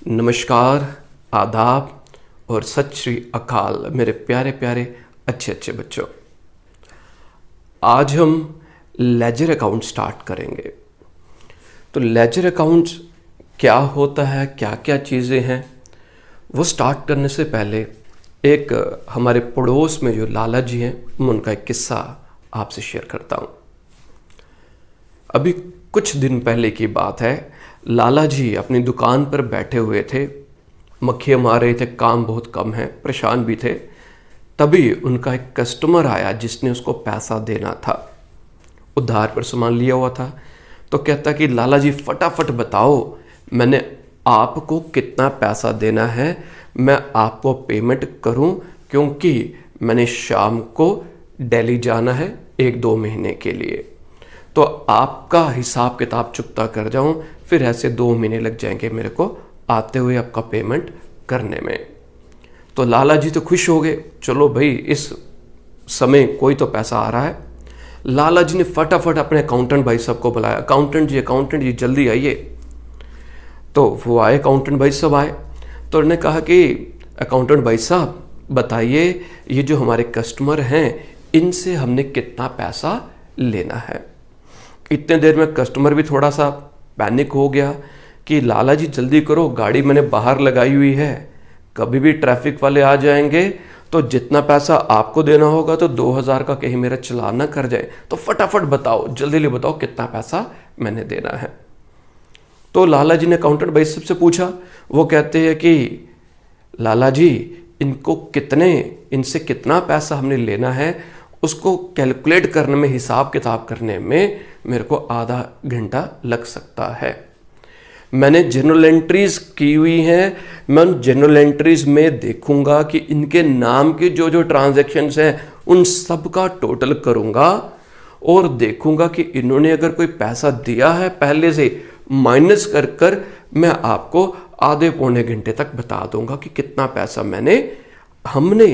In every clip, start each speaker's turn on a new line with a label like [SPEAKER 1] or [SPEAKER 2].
[SPEAKER 1] नमस्कार, आदाब और सत श्री अकाल मेरे प्यारे प्यारे अच्छे अच्छे बच्चों। आज हम लेजर अकाउंट स्टार्ट करेंगे। तो लेजर अकाउंट क्या होता है, क्या क्या चीज़ें हैं, वो स्टार्ट करने से पहले एक हमारे पड़ोस में जो लाला जी हैं, मैं उनका एक किस्सा आपसे शेयर करता हूँ। अभी कुछ दिन पहले की बात है। लाला जी अपनी दुकान पर बैठे हुए थे, मक्खियाँ मार रहे थे, काम बहुत कम है, परेशान भी थे। तभी उनका एक कस्टमर आया जिसने उसको पैसा देना था, उधार पर सामान लिया हुआ था। तो कहता कि लाला जी फटाफट बताओ मैंने आपको कितना पैसा देना है, मैं आपको पेमेंट करूं, क्योंकि मैंने शाम को दिल्ली जाना है 1-2 महीने के लिए। तो आपका हिसाब किताब चुकता कर जाऊं, फिर ऐसे 2 महीने लग जाएंगे मेरे को आते हुए आपका पेमेंट करने में। तो लाला जी तो खुश हो गए, चलो भाई इस समय कोई तो पैसा आ रहा है। लाला जी ने फटाफट अपने अकाउंटेंट भाई साहब को बुलाया, अकाउंटेंट जी जल्दी आइए। तो वो आए, अकाउंटेंट भाई साहब आए। तो उन्होंने कहा कि अकाउंटेंट भाई साहब बताइए, ये जो हमारे कस्टमर हैं इनसे हमने कितना पैसा लेना है। इतने देर में कस्टमर भी थोड़ा सा पैनिक हो गया कि लाला जी जल्दी करो, गाड़ी मैंने बाहर लगाई हुई है, कभी भी ट्रैफिक वाले आ जाएंगे तो जितना पैसा आपको देना होगा तो 2000 का कहीं मेरा चालान ना कर जाए। तो फटाफट बताओ, जल्दी बताओ कितना पैसा मैंने देना है। तो लाला जी ने अकाउंटेंट भाई साहब से पूछा। वो कहते हैं कि लाला जी इनसे कितना पैसा हमने लेना है, उसको कैलकुलेट करने में, हिसाब किताब करने में मेरे को आधा घंटा लग सकता है। मैंने जनरल एंट्रीज की हुई हैं, मैं उन जनरल एंट्रीज में देखूंगा कि इनके नाम के जो जो ट्रांजैक्शंस हैं उन सब का टोटल करूंगा और देखूंगा कि इन्होंने अगर कोई पैसा दिया है पहले से, माइनस कर कर मैं आपको आधे पौने घंटे तक बता दूंगा कि कितना पैसा हमने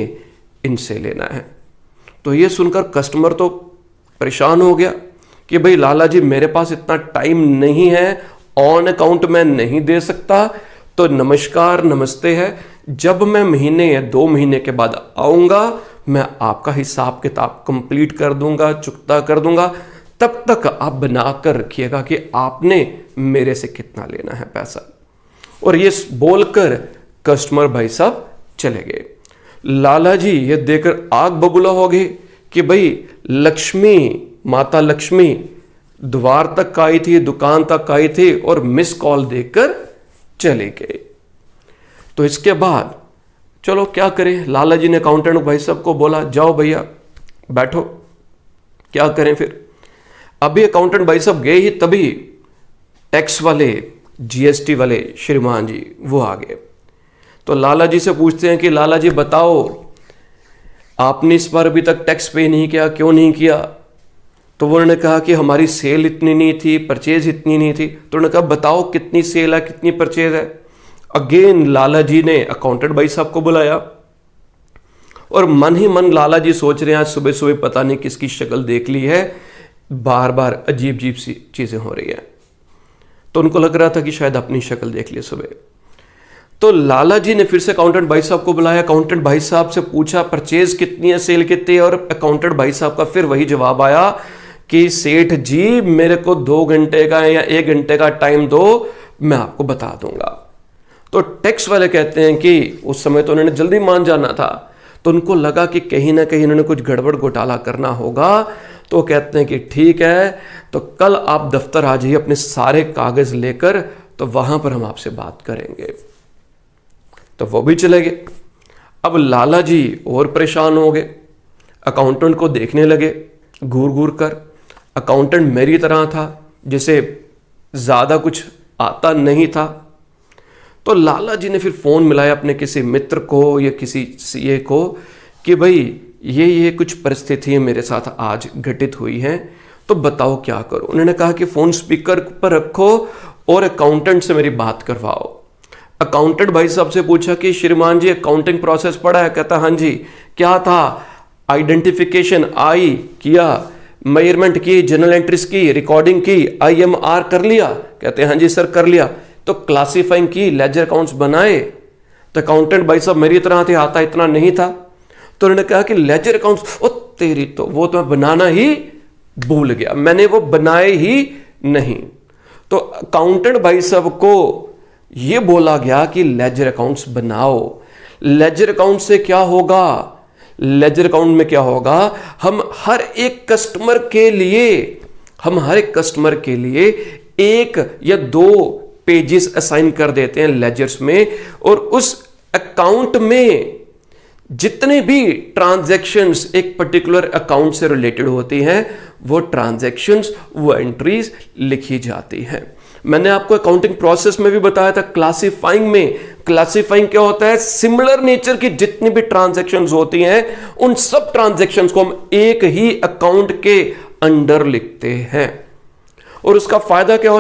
[SPEAKER 1] इनसे लेना है। तो ये सुनकर कस्टमर तो परेशान हो गया कि भाई लाला जी मेरे पास इतना टाइम नहीं है, ऑन अकाउंट मैं नहीं दे सकता। तो नमस्कार नमस्ते है, जब मैं महीने या 2 महीने के बाद आऊंगा मैं आपका हिसाब किताब कंप्लीट कर दूंगा, चुकता कर दूंगा। तब तक आप बनाकर रखिएगा कि आपने मेरे से कितना लेना है पैसा। और ये बोलकर कस्टमर भाई साहब चले गए। लाला जी ये देखकर आग बबूला हो गए कि भाई माता लक्ष्मी द्वार तक आई थी, दुकान तक आई थी और मिस कॉल देकर चले गए। तो इसके बाद चलो क्या करें, लाला जी ने अकाउंटेंट भाई साहब को बोला जाओ भैया बैठो, क्या करें फिर। अभी अकाउंटेंट भाई साहब गए ही तभी टैक्स वाले, जीएसटी वाले श्रीमान जी वो आ गए। तो लाला जी से पूछते हैं कि लाला जी बताओ आपने इस बार अभी तक टैक्स पे नहीं किया, क्यों नहीं किया। तो उन्होंने कहा कि हमारी सेल इतनी नहीं थी, परचेज इतनी नहीं थी। तो उन्होंने कहा बताओ कितनी सेल है, कितनी परचेज है। अगेन लाला जी ने अकाउंटेंट भाई साहब को बुलाया और मन ही मन लाला जी सोच रहे हैं आज सुबह सुबह पता नहीं किसकी शक्ल देख ली है, बार बार अजीब अजीब सी चीजें हो रही है। तो उनको लग रहा था कि शायद अपनी शक्ल देख ली सुबह। तो लाला जी ने फिर से अकाउंटेंट भाई साहब को बुलाया, अकाउंटेंट भाई साहब से पूछा परचेज कितनी है, सेल कितनी है। और अकाउंटेंट भाई साहब का फिर वही जवाब आया कि सेठ जी मेरे को 2 घंटे का या 1 घंटे का टाइम दो, मैं आपको बता दूंगा। तो टैक्स वाले कहते हैं कि उस समय तो उन्होंने जल्दी मान जाना था, तो उनको लगा कि कहीं ना कहीं उन्होंने कुछ गड़बड़ घोटाला करना होगा। तो कहते हैं कि ठीक है, तो कल आप दफ्तर आ जाइए अपने सारे कागज लेकर, तो वहां पर हम आपसे बात करेंगे। तो वो भी चले गए। अब लाला जी और परेशान हो गए, अकाउंटेंट को देखने लगे घूर घूर कर। अकाउंटेंट मेरी तरह था, जिसे ज्यादा कुछ आता नहीं था। तो लाला जी ने फिर फोन मिलाया अपने किसी मित्र को या किसी सीए को कि भाई ये कुछ परिस्थितियां मेरे साथ आज घटित हुई हैं, तो बताओ क्या करो। उन्होंने कहा कि फोन स्पीकर पर रखो और अकाउंटेंट से मेरी बात करवाओ। अकाउंटेंट भाई साहब से पूछा कि श्रीमान जी अकाउंटिंग प्रोसेस पढ़ा है। कहता हाँ जी। क्या था? आइडेंटिफिकेशन आई किया, मेजरमेंट की, जनरल एंट्रीज की, रिकॉर्डिंग की, IMR कर लिया। कहते हैं हाँ जी सर कर लिया। तो तो क्लासिफाइंग की, लेजर अकाउंट्स बनाए। तो अकाउंटेंट भाई साहब मेरी तरह थे, आता इतना नहीं था, तो उन्होंने कहा कि लेजर अकाउंट्स, ओ तेरी तो वो तो मैं बनाना ही भूल गया, मैंने वो बनाए ही नहीं। तो अकाउंटेंट भाई साहब को ये बोला गया कि लेजर अकाउंट्स बनाओ। लेजर अकाउंट से क्या होगा? लेजर अकाउंट में क्या होगा, हम हर एक कस्टमर के लिए एक या दो पेजेस असाइन कर देते हैं लेजर्स में, और उस अकाउंट में जितने भी ट्रांजैक्शंस एक पर्टिकुलर अकाउंट से रिलेटेड होती हैं, वो ट्रांजैक्शंस, वो एंट्रीज लिखी जाती हैं। मैंने आपको अकाउंटिंग प्रोसेस में भी बताया था, क्लासिफाइंग क्या होता है, सिमिलर नेचर की जितनी भी ट्रांजैक्शंस होती हैं, उन सब ट्रांजैक्शंस को हम एक ही अकाउंट के अंडर लिखते हैं। और उसका फायदा क्या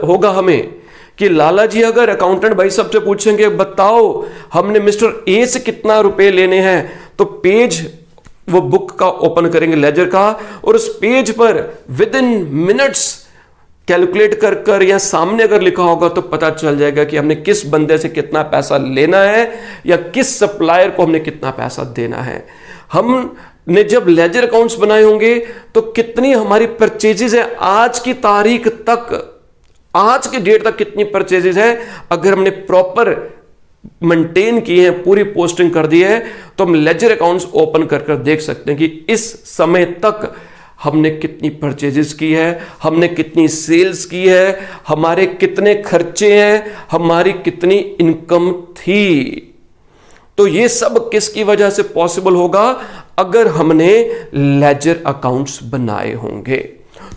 [SPEAKER 1] होगा हमें, कि लाला जी अगर अकाउंटेंट भाई साहब से पूछेंगे बताओ हमने मिस्टर ए से कितना रुपए लेने हैं, तो पेज वो बुक का ओपन करेंगे लेजर का, और उस पेज पर विद इन मिनट्स कैलकुलेट कर या सामने अगर लिखा होगा तो पता चल जाएगा कि हमने किस बंदे से कितना पैसा लेना है या किस सप्लायर को हमने कितना पैसा देना है। हमने जब लेजर अकाउंट्स बनाए होंगे तो कितनी हमारी परचेजेस है आज की तारीख तक, आज की डेट तक कितनी परचेजेस है, अगर हमने प्रॉपर मेंटेन की है, पूरी पोस्टिंग कर दी है, तो हम लेजर अकाउंट्स ओपन कर देख सकते हैं कि इस समय तक हमने कितनी परचेजेस की है, हमने कितनी सेल्स की है, हमारे कितने खर्चे हैं, हमारी कितनी इनकम थी। तो ये सब किसकी वजह से पॉसिबल होगा, अगर हमने लेजर अकाउंट्स बनाए होंगे।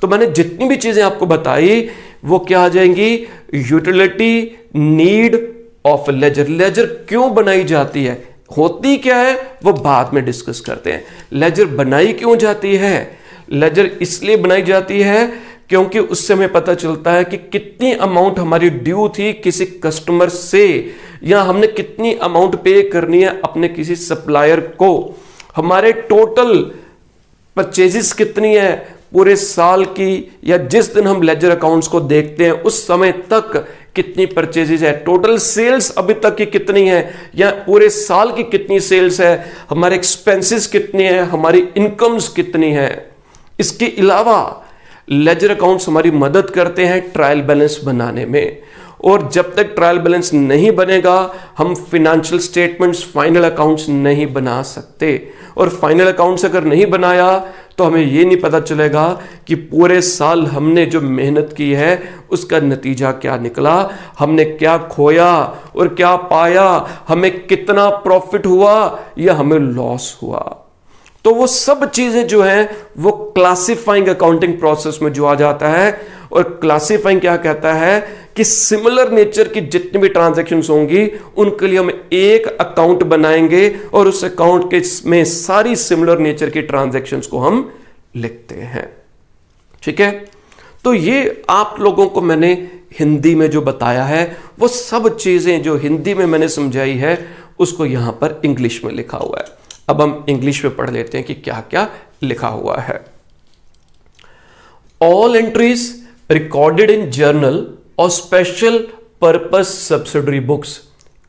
[SPEAKER 1] तो मैंने जितनी भी चीजें आपको बताई वो क्या आ जाएंगी, utility, need of ledger. Ledger क्यों बनाई जाती है, होती क्या है, वो बाद में डिस्कस करते हैं। लेजर बनाई क्यों जाती है, लेजर इसलिए बनाई जाती है क्योंकि उससे हमें पता चलता है कि कितनी अमाउंट हमारी ड्यू थी किसी कस्टमर से, या हमने कितनी अमाउंट पे करनी है अपने किसी सप्लायर को, हमारे टोटल परचेजेस कितनी है पूरे साल की, या जिस दिन हम लेजर अकाउंट्स को देखते हैं उस समय तक कितनी परचेजेस है, टोटल सेल्स अभी तक की कितनी है, या पूरे साल की कितनी सेल्स है, हमारे एक्सपेंसेस कितने हैं, हमारी इनकम्स कितनी है। इसके अलावा लेजर अकाउंट्स हमारी मदद करते हैं ट्रायल बैलेंस बनाने में, और जब तक ट्रायल बैलेंस नहीं बनेगा हम फाइनेंशियल स्टेटमेंट्स, फाइनल अकाउंट्स नहीं बना सकते। और फाइनल अकाउंट्स अगर नहीं बनाया तो हमें यह नहीं पता चलेगा कि पूरे साल हमने जो मेहनत की है उसका नतीजा क्या निकला, हमने क्या खोया और क्या पाया, हमें कितना प्रॉफिट हुआ या हमें लॉस हुआ। तो वो सब चीजें जो हैं वो क्लासिफाइंग अकाउंटिंग प्रोसेस में जो आ जाता है। और क्लासिफाइंग क्या कहता है कि सिमिलर नेचर की जितनी भी ट्रांजैक्शंस होंगी उनके लिए हम एक अकाउंट बनाएंगे और उस अकाउंट के में सारी सिमिलर नेचर की ट्रांजैक्शंस को हम लिखते हैं। ठीक है, तो ये आप लोगों को मैंने हिंदी में जो बताया है वो सब चीजें जो हिंदी में मैंने समझाई है उसको यहां पर इंग्लिश में लिखा हुआ है। अब हम इंग्लिश में पढ़ लेते हैं कि क्या क्या लिखा हुआ है। All entries recorded in journal और special purpose subsidiary books,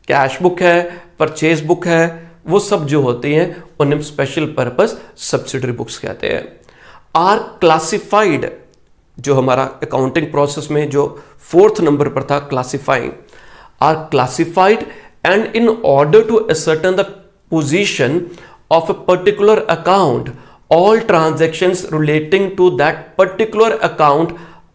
[SPEAKER 1] cash book है, परचेज बुक है, वो सब जो होती हैं उन्हें स्पेशल पर्पस सब्सिडरी बुक्स कहते हैं। आर क्लासिफाइड, जो हमारा अकाउंटिंग प्रोसेस में जो 4th नंबर पर था classifying, are classified and in order to ascertain the position of a particular account, all transactions relating to that particular account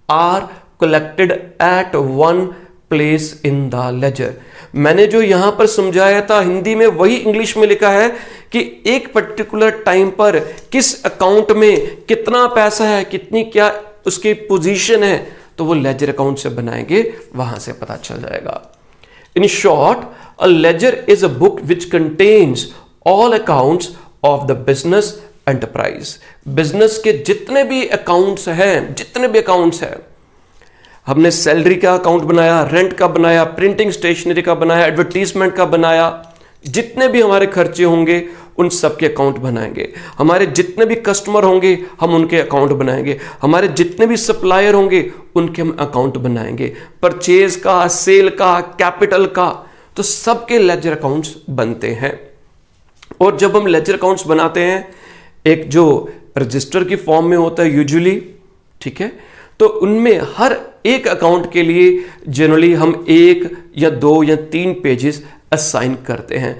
[SPEAKER 1] are collected at one place in the ledger। मैंने जो यहां पर समझाया था हिंदी में वही इंग्लिश में लिखा है कि एक पर्टिकुलर टाइम पर किस अकाउंट में कितना पैसा है, कितनी क्या उसकी पोजीशन है, तो वो लेजर अकाउंट से बनाएंगे, वहां से पता चल जाएगा। In short, a ledger is a book which contains all accounts of the business enterprise। Business के जितने भी अकाउंट्स हैं, हमने सैलरी का अकाउंट बनाया, रेंट का बनाया, प्रिंटिंग स्टेशनरी का बनाया, एडवर्टीजमेंट का बनाया, जितने भी हमारे खर्चे होंगे उन सब के अकाउंट बनाएंगे। हमारे जितने भी कस्टमर होंगे हम उनके अकाउंट बनाएंगे, हमारे जितने भी सप्लायर होंगे उनके हम अकाउंट बनाएंगे, परचेज का, सेल का, कैपिटल का, तो सबके लेजर अकाउंट्स बनते हैं। और जब हम लेजर अकाउंट्स बनाते हैं, एक जो रजिस्टर की फॉर्म में होता है यूजुअली, ठीक है, तो उनमें हर एक अकाउंट के लिए जनरली हम 1 या 2 या 3 पेजेस असाइन करते हैं।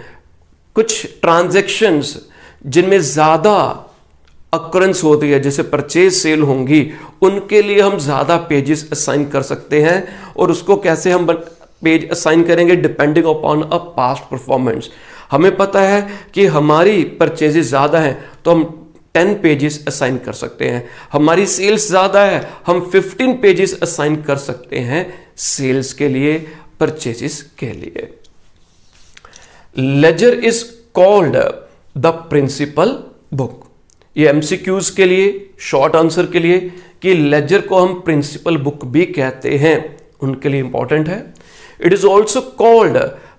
[SPEAKER 1] कुछ ट्रांजैक्शंस जिनमें ज्यादा अक्रंस होती है, जैसे परचेज सेल होंगी, उनके लिए हम ज्यादा पेजेस असाइन कर सकते हैं। और उसको कैसे हम पेज असाइन करेंगे? Depending upon a past performance. हमें पता है कि हमारी परचेजेस ज्यादा हैं तो हम 10 पेजेस असाइन कर सकते हैं, हमारी सेल्स ज्यादा है हम 15 पेजेस असाइन कर सकते हैं सेल्स के लिए, परचेजेस के लिए। Ledger is called the principal book. ये एमसीक्यूज के लिए, शॉर्ट आंसर के लिए कि लेजर को हम प्रिंसिपल बुक भी कहते हैं, उनके लिए इंपॉर्टेंट है। It is also called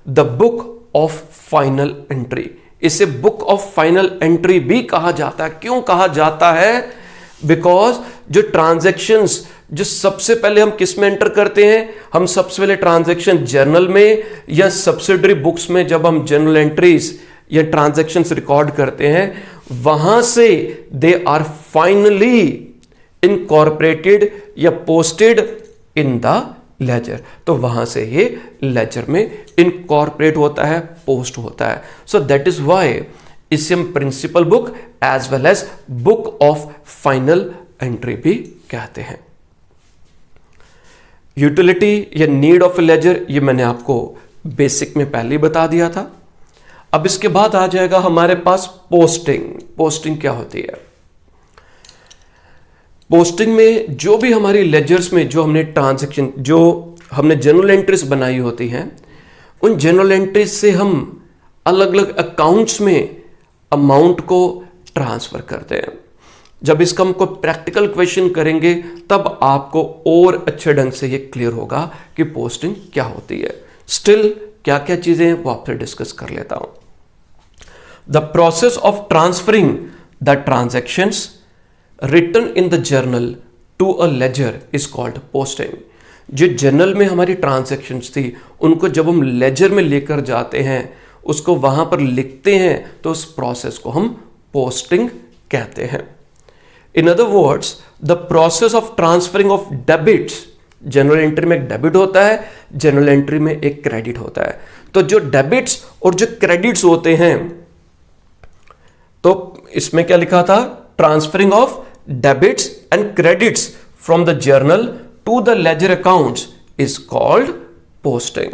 [SPEAKER 1] the book of final entry. इसे बुक ऑफ फाइनल एंट्री भी कहा जाता है। क्यों कहा जाता है? बिकॉज जो ट्रांजैक्शंस जो सबसे पहले हम किस में एंटर करते हैं, हम सबसे पहले ट्रांजैक्शन जर्नल में या सब्सिडरी बुक्स में, जब हम जर्नल एंट्रीज या ट्रांजैक्शंस रिकॉर्ड करते हैं, वहां से दे आर फाइनली इनकॉर्पोरेटेड या पोस्टेड इन द लेजर। तो वहां से ये लेजर में इनकॉर्पोरेट होता है, पोस्ट होता है। सो दैट इज व्हाई इसे हम principal book as well as book of final entry भी कहते हैं। यूटिलिटी या नीड ऑफ ए लेजर, ये मैंने आपको बेसिक में पहले ही बता दिया था। अब इसके बाद आ जाएगा हमारे पास पोस्टिंग। पोस्टिंग क्या होती है? पोस्टिंग में जो भी हमारी लेजर्स में जो हमने ट्रांजैक्शन, जो हमने जनरल एंट्रीज बनाई होती हैं, उन जनरल एंट्रीज से हम अलग अलग अकाउंट्स में अमाउंट को ट्रांसफर करते हैं। जब इसका हम कोई प्रैक्टिकल क्वेश्चन करेंगे तब आपको और अच्छे ढंग से ये क्लियर होगा कि पोस्टिंग क्या होती है। स्टिल क्या क्या चीजें हैं वो आपसे डिस्कस कर लेता हूं। The process of transferring the transactions written in the journal to a ledger is called posting. जो जर्नल में हमारी ट्रांजैक्शंस थी उनको जब हम लेजर में लेकर जाते हैं, उसको वहां पर लिखते हैं, तो उस प्रोसेस को हम पोस्टिंग कहते हैं। In other words, the process of transferring of debits, general entry में एक डेबिट होता है, जनरल एंट्री में एक क्रेडिट होता है। तो जो डेबिट्स और जो क्रेडिट्स होते हैं, तो इसमें क्या लिखा था? Transferring of debits and credits from the journal to the ledger accounts is called posting.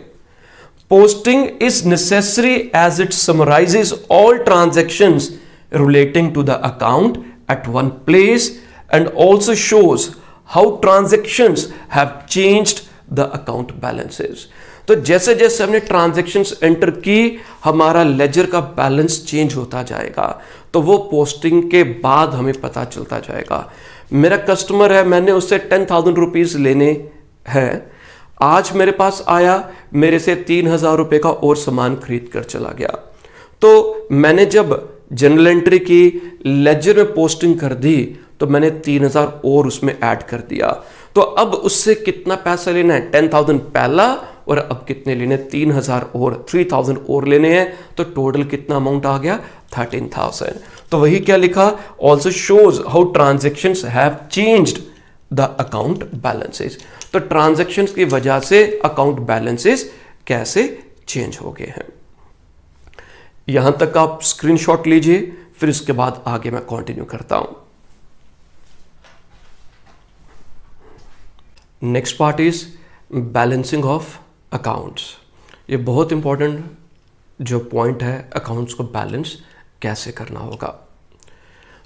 [SPEAKER 1] Posting is necessary as it summarises all transactions relating to the account at one place and also shows how transactions have changed the account balances। तो जैसे जैसे हमने transactions enter की, हमारा laser का balance change होता जाएगा। तो वो पोस्टिंग के बाद हमें पता चलता जाएगा। मेरा कस्टमर है, मैंने उससे 10,000 रुपीज लेने हैं, आज मेरे पास आया, मेरे से 3,000 रुपए का और सामान खरीद कर चला गया। तो मैंने जब जनरल एंट्री की, लेजर में पोस्टिंग कर दी, तो मैंने 3,000 और उसमें ऐड कर दिया। तो अब उससे कितना पैसा लेना है? 10,000 पहला, और अब कितने लेने? 3,000 और 3,000 और लेने हैं। तो टोटल कितना अमाउंट आ गया? 13,000। तो वही क्या लिखा? Also shows how transactions have changed the account balances. तो ट्रांजेक्शंस की वजह से अकाउंट बैलेंसेस कैसे चेंज हो गए हैं। यहां तक आप स्क्रीनशॉट लीजिए, फिर इसके बाद आगे मैं कंटिन्यू करता हूं। Next part is balancing of accounts. ये बहुत इंपॉर्टेंट जो पॉइंट है, अकाउंट्स को बैलेंस कैसे करना होगा।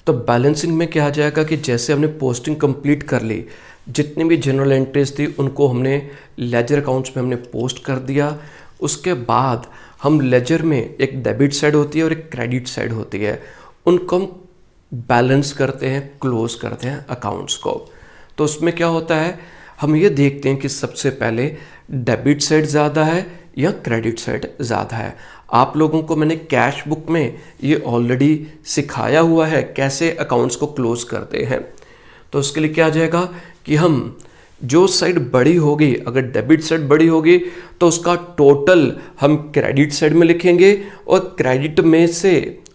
[SPEAKER 1] तो बैलेंसिंग में क्या आ जाएगा कि जैसे हमने पोस्टिंग कंप्लीट कर ली, जितनी भी जनरल एंट्रीज थी उनको हमने लेजर अकाउंट्स में हमने पोस्ट कर दिया। उसके बाद हम लेजर में एक डेबिट साइड होती है और एक क्रेडिट साइड होती है, उनको हम बैलेंस करते हैं, क्लोज करते हैं अकाउंट्स को। तो उसमें क्या होता है, हम ये देखते हैं कि सबसे पहले डेबिट साइड ज़्यादा है या क्रेडिट साइड ज़्यादा है। आप लोगों को मैंने कैश बुक में ये ऑलरेडी सिखाया हुआ है कैसे अकाउंट्स को क्लोज करते हैं। तो उसके लिए क्या आ जाएगा कि हम जो साइड बड़ी होगी, अगर डेबिट साइड बड़ी होगी तो उसका टोटल हम क्रेडिट साइड में लिखेंगे और क्रेडिट में से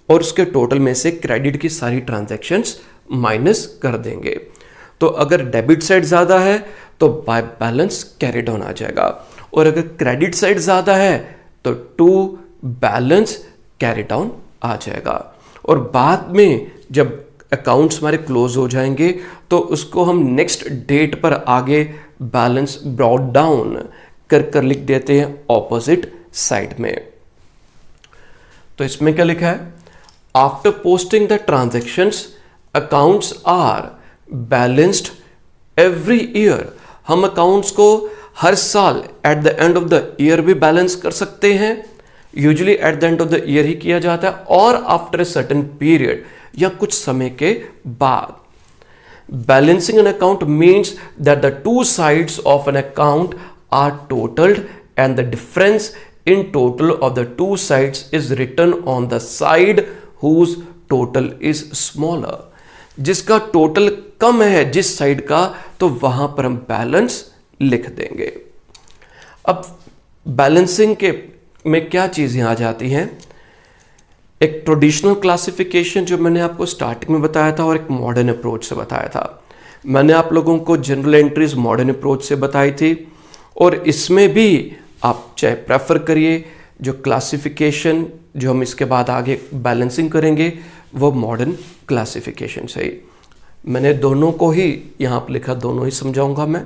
[SPEAKER 1] और उसके टोटल में से क्रेडिट की सारी ट्रांजैक्शंस माइनस कर देंगे। तो अगर डेबिट साइड ज़्यादा है तो बाय बैलेंस कैरिड ऑन आ जाएगा, और अगर क्रेडिट साइड ज़्यादा है तो टू बैलेंस कैरिड ऑन आ जाएगा। और बाद में जब अकाउंट्स हमारे क्लोज हो जाएंगे तो उसको हम नेक्स्ट डेट पर आगे बैलेंस ब्रॉट डाउन कर लिख देते हैं ऑपोजिट साइड में। तो इसमें क्या लिखा है, after posting the transactions accounts are balanced every year. हम अकाउंट्स को हर साल at the end of the year भी बैलेंस कर सकते हैं, usually at the end of the year ही किया जाता है, और आफ्टर ए सर्टेन पीरियड या कुछ समय के बाद। Balancing an account means that the two sides of an account are totalled and the difference in total of the two sides is written on the side whose total is smaller. जिसका total कम है जिस side का, तो वहां पर हम balance लिख देंगे। अब बैलेंसिंग के में क्या चीजें आ जाती हैं, एक ट्रेडिशनल क्लासिफिकेशन जो मैंने आपको स्टार्टिंग में बताया था और एक मॉडर्न अप्रोच से बताया था। मैंने आप लोगों को जनरल एंट्रीज मॉडर्न अप्रोच से बताई थी, और इसमें भी आप चाहे प्रेफर करिए जो क्लासिफिकेशन जो हम इसके बाद आगे बैलेंसिंग करेंगे वो मॉडर्न क्लासिफिकेशन से ही। मैंने दोनों को ही यहाँ पर लिखा, दोनों ही समझाऊंगा मैं।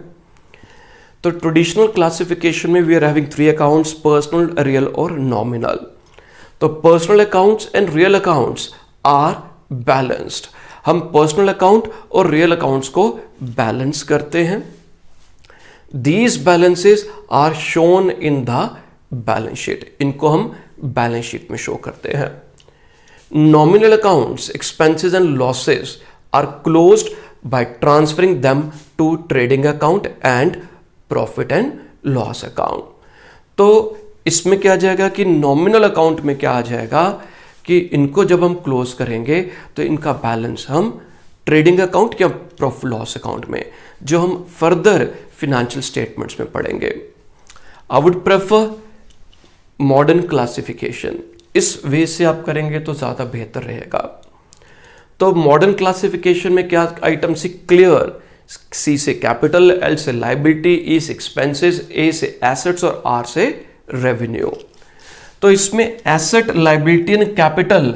[SPEAKER 1] तो ट्रेडिशनल क्लासिफिकेशन में we are having 3 accounts, personal, real और नॉमिनल। तो personal accounts and real accounts are balanced. हम पर्सनल अकाउंट और रियल अकाउंट्स को बैलेंस करते हैं। These balances are shown in the balance sheet. इनको हम बैलेंस शीट में शो करते हैं। Nominal accounts, expenses and losses are closed by transferring them to trading account and profit and loss account. तो इसमें क्या आ जाएगा कि नॉमिनल अकाउंट में क्या आ जाएगा कि इनको जब हम क्लोज करेंगे तो इनका बैलेंस हम ट्रेडिंग अकाउंट या प्रॉफिट लॉस अकाउंट में, जो हम फर्दर फिनेंशियल स्टेटमेंट्स में पढ़ेंगे। I would prefer modern classification. इस वे से आप करेंगे तो ज़्यादा बेहतर रहेगा। तो मॉडर्न क्लासिफिकेशन में क्या आइटम सी क्लियर, सी से कैपिटल, एल से लाइबिलिटी, ई से एक्सपेंसेस, ए से एसेट्स और आर से रेवेन्यू। तो इसमें asset, liability and capital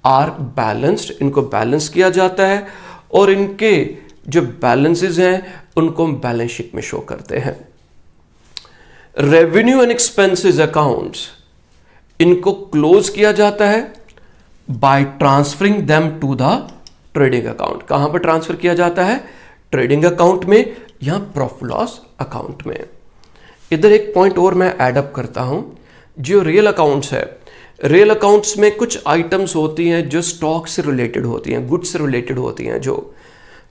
[SPEAKER 1] R balanced, इनको बैलेंस किया जाता है, और इनके जो बैलेंसेस हैं उनको हम बैलेंस शीट में शो करते हैं। रेवेन्यू एंड एक्सपेंसेस अकाउंट्स, इनको क्लोज किया जाता है by transferring them to the trading account. कहां पर ट्रांसफर किया जाता है, ट्रेडिंग अकाउंट में या प्रॉफिट लॉस अकाउंट में। इधर एक पॉइंट और मैं ऐड अप करता हूं, जो रियल अकाउंट्स है, रियल अकाउंट्स में कुछ आइटम्स होती हैं जो स्टॉक से रिलेटेड होती हैं, गुड्स से रिलेटेड होती हैं।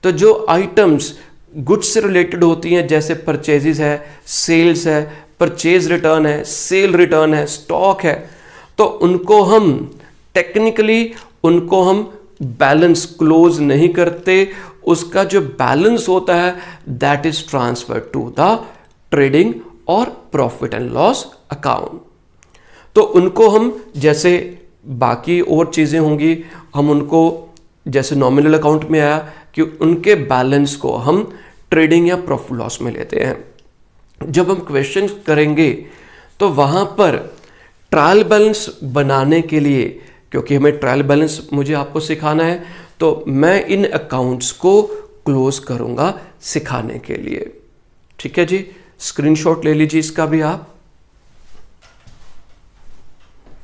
[SPEAKER 1] तो जो आइटम्स गुड्स से रिलेटेड होती हैं, जैसे परचेजेस है, सेल्स है, परचेज रिटर्न है, सेल रिटर्न है, स्टॉक है, तो उनको हम टेक्निकली उनको हम बैलेंस क्लोज नहीं करते। उसका जो बैलेंस होता है that is transfer to the trading और प्रॉफिट एंड लॉस अकाउंट। तो उनको हम, जैसे बाकी और चीजें होंगी, हम उनको जैसे नॉमिनल अकाउंट में आया कि उनके बैलेंस को हम ट्रेडिंग या प्रॉफिट लॉस में लेते हैं। जब हम क्वेश्चन करेंगे तो वहां पर ट्रायल बैलेंस बनाने के लिए, क्योंकि हमें ट्रायल बैलेंस मुझे आपको सिखाना है, तो मैं इन अकाउंट्स को क्लोज करूंगा सिखाने के लिए। ठीक है जी, स्क्रीनशॉट ले लीजिए इसका भी आप।